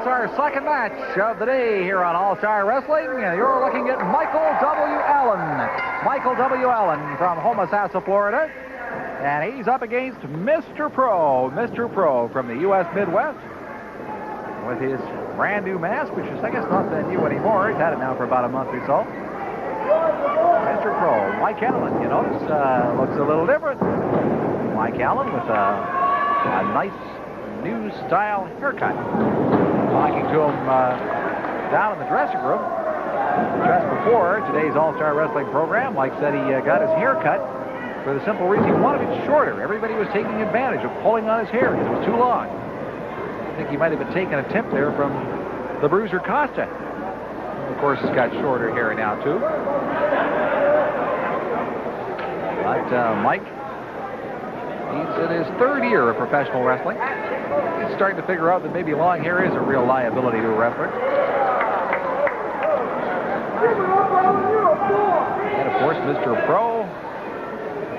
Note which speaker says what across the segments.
Speaker 1: It's our second match of the day here on All-Star Wrestling. You're looking at Michael W. Allen. Michael W. Allen from Homosassa, Florida. And he's up against Mr. Pro. Mr. Pro from the U.S. Midwest with his brand new mask, which is, I guess, not that new anymore. He's had it now for about a month or so. Mr. Pro, Mike Allen, you notice, looks a little different. Mike Allen with a nice new style haircut. Talking to him down in the dressing room just before today's All-Star Wrestling program. Mike said he got his hair cut for the simple reason he wanted it shorter. Everybody was taking advantage of pulling on his hair because it was too long. I think he might have been taking a tip there from the Bruiser Costa. Of course, he's got shorter hair now, too. But Mike, he's in his third year of professional wrestling. He's starting to figure out that maybe long hair is a real liability to a wrestler. And, of course, Mr. Pro,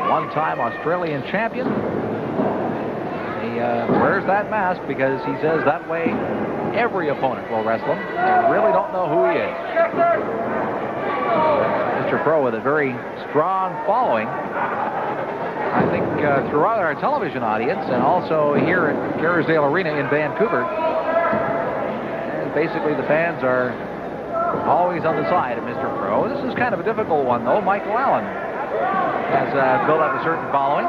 Speaker 1: one-time Australian champion. He wears that mask because he says that way every opponent will wrestle him. They really don't know who he is. Mr. Pro with a very strong following, I think, throughout our television audience and also here at Kerrisdale Arena in Vancouver. And basically, the fans are always on the side of Mr. Pro. This is kind of a difficult one, though. Michael Allen has built up a certain following.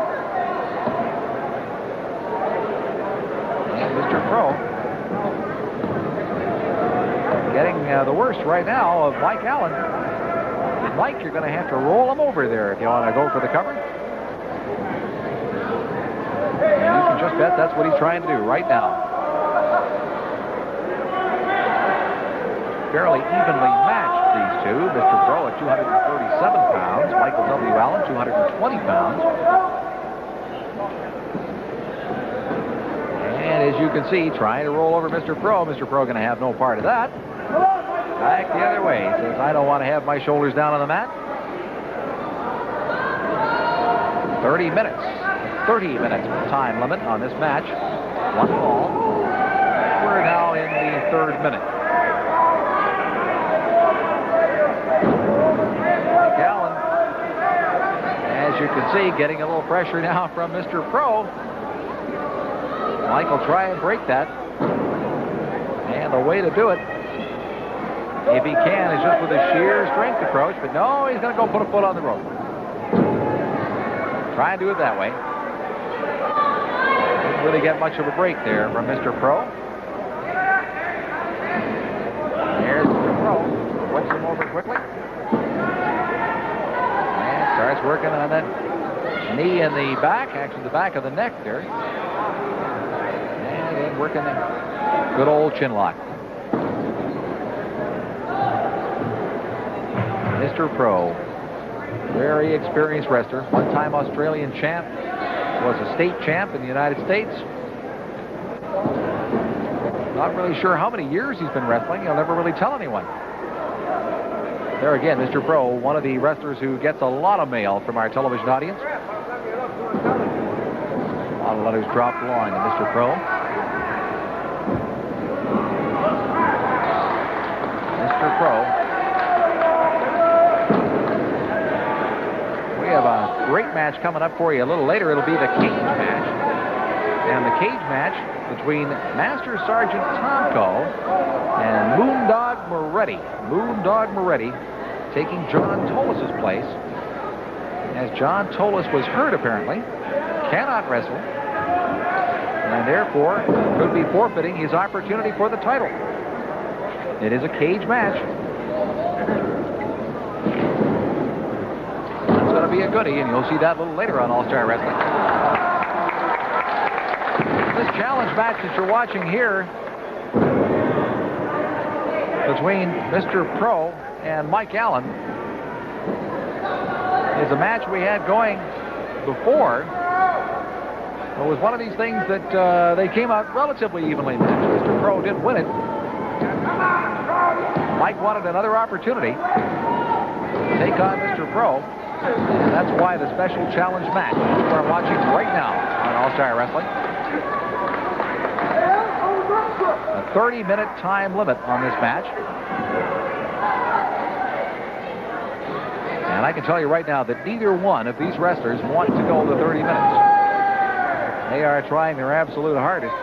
Speaker 1: And Mr. Pro getting the worst right now of Mike Allen. Mike, you're going to have to roll him over there if you want to go for the cover. And you can just bet that's what he's trying to do right now. Fairly evenly matched, these two. Mr. Pro at 237 pounds. Michael W. Allen, 220 pounds. And as you can see, trying to roll over Mr. Pro. Mr. Pro going to have no part of that. Back the other way. He says, I don't want to have my shoulders down on the mat. 30 minutes. 30 minutes time limit on this match. One fall. We're now in the third minute. Mike Allen, as you can see, getting a little pressure now from Mr. Pro. Mike will try and break that. And the way to do it, if he can, is just with a sheer strength approach. But no, he's going to go put a foot on the rope. Try and do it that way. Didn't really get much of a break there from Mr. Pro. There's Mr. Pro. Flips him over quickly. And starts working on that knee in the back, actually the back of the neck there. And then working the good old chin lock. Mr. Pro, very experienced wrestler, one-time Australian champ, was a state champ in the United States. Not really sure how many years he's been wrestling. He'll never really tell anyone. There again, Mr. Pro, one of the wrestlers who gets a lot of mail from our television audience. A lot of letters dropped along to Mr. Pro. Mr. Pro. We have a great match coming up for you a little later. It'll be the cage match. And the cage match between Master Sergeant Tomko and Moondog Moretti. Moondog Moretti taking John Tolis' place. As John Tolis was hurt, apparently, cannot wrestle, and therefore could be forfeiting his opportunity for the title. It is a cage match. It's going to be a goodie, and you'll see that a little later on All-Star Wrestling. This challenge match that you're watching here between Mr. Pro and Mike Allen is a match we had going before. It was one of these things that they came out relatively evenly matched. Mr. Pro didn't win it. Mike wanted another opportunity to take on Mr. Pro, and that's why the special challenge match you are watching right now on All-Star Wrestling. A 30-minute time limit on this match. And I can tell you right now that neither one of these wrestlers want to go the 30 minutes. They are trying their absolute hardest.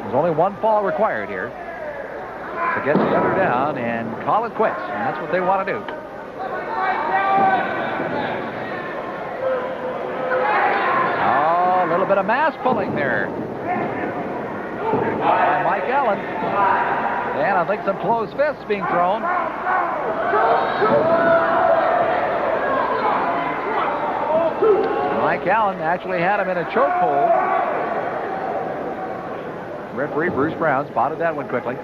Speaker 1: There's only one fall required here to get the other down and call it quits. And that's what they want to do. Oh, a little bit of mass pulling there by Mike Allen. And I think some closed fists being thrown. Mike Allen actually had him in a chokehold. Referee Bruce Brown spotted that one quickly.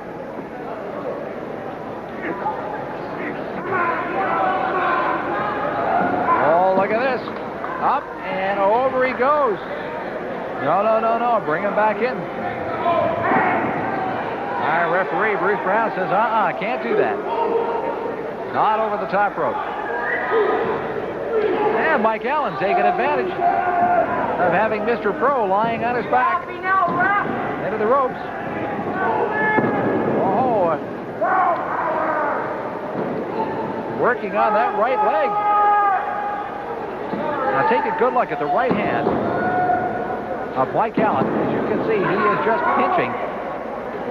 Speaker 1: Oh, look at this. Up and over he goes. No. Bring him back in. Our referee, Bruce Brown, says, can't do that. Not over the top rope. And Mike Allen taking advantage of having Mr. Pro lying on his back into the ropes. Oh, working on that right leg. Now take a good look at the right hand of Mike Allen. As you can see, he is just pinching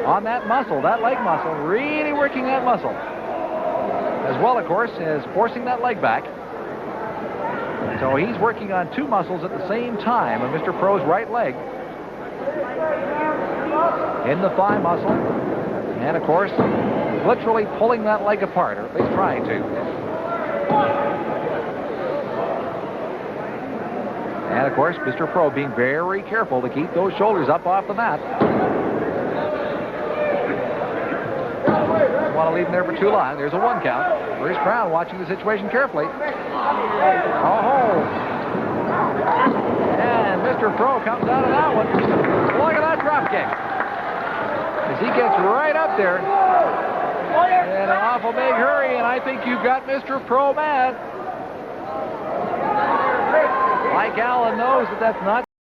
Speaker 1: on that muscle, that leg muscle, really working that muscle. As well, of course, as forcing that leg back. So he's working on two muscles at the same time of Mr. Pro's right leg. In the thigh muscle. And, of course, literally pulling that leg apart, or at least trying to. And, of course, Mr. Pro being very careful to keep those shoulders up off the mat. Don't want to leave him there for too long. There's a 1 count. Bruce Brown watching the situation carefully. Oh, and Mr. Pro comes out of that one. Look at that drop kick. As he gets right up there in an awful big hurry, and I think you've got Mr. Pro mad. Mike Allen knows that that's not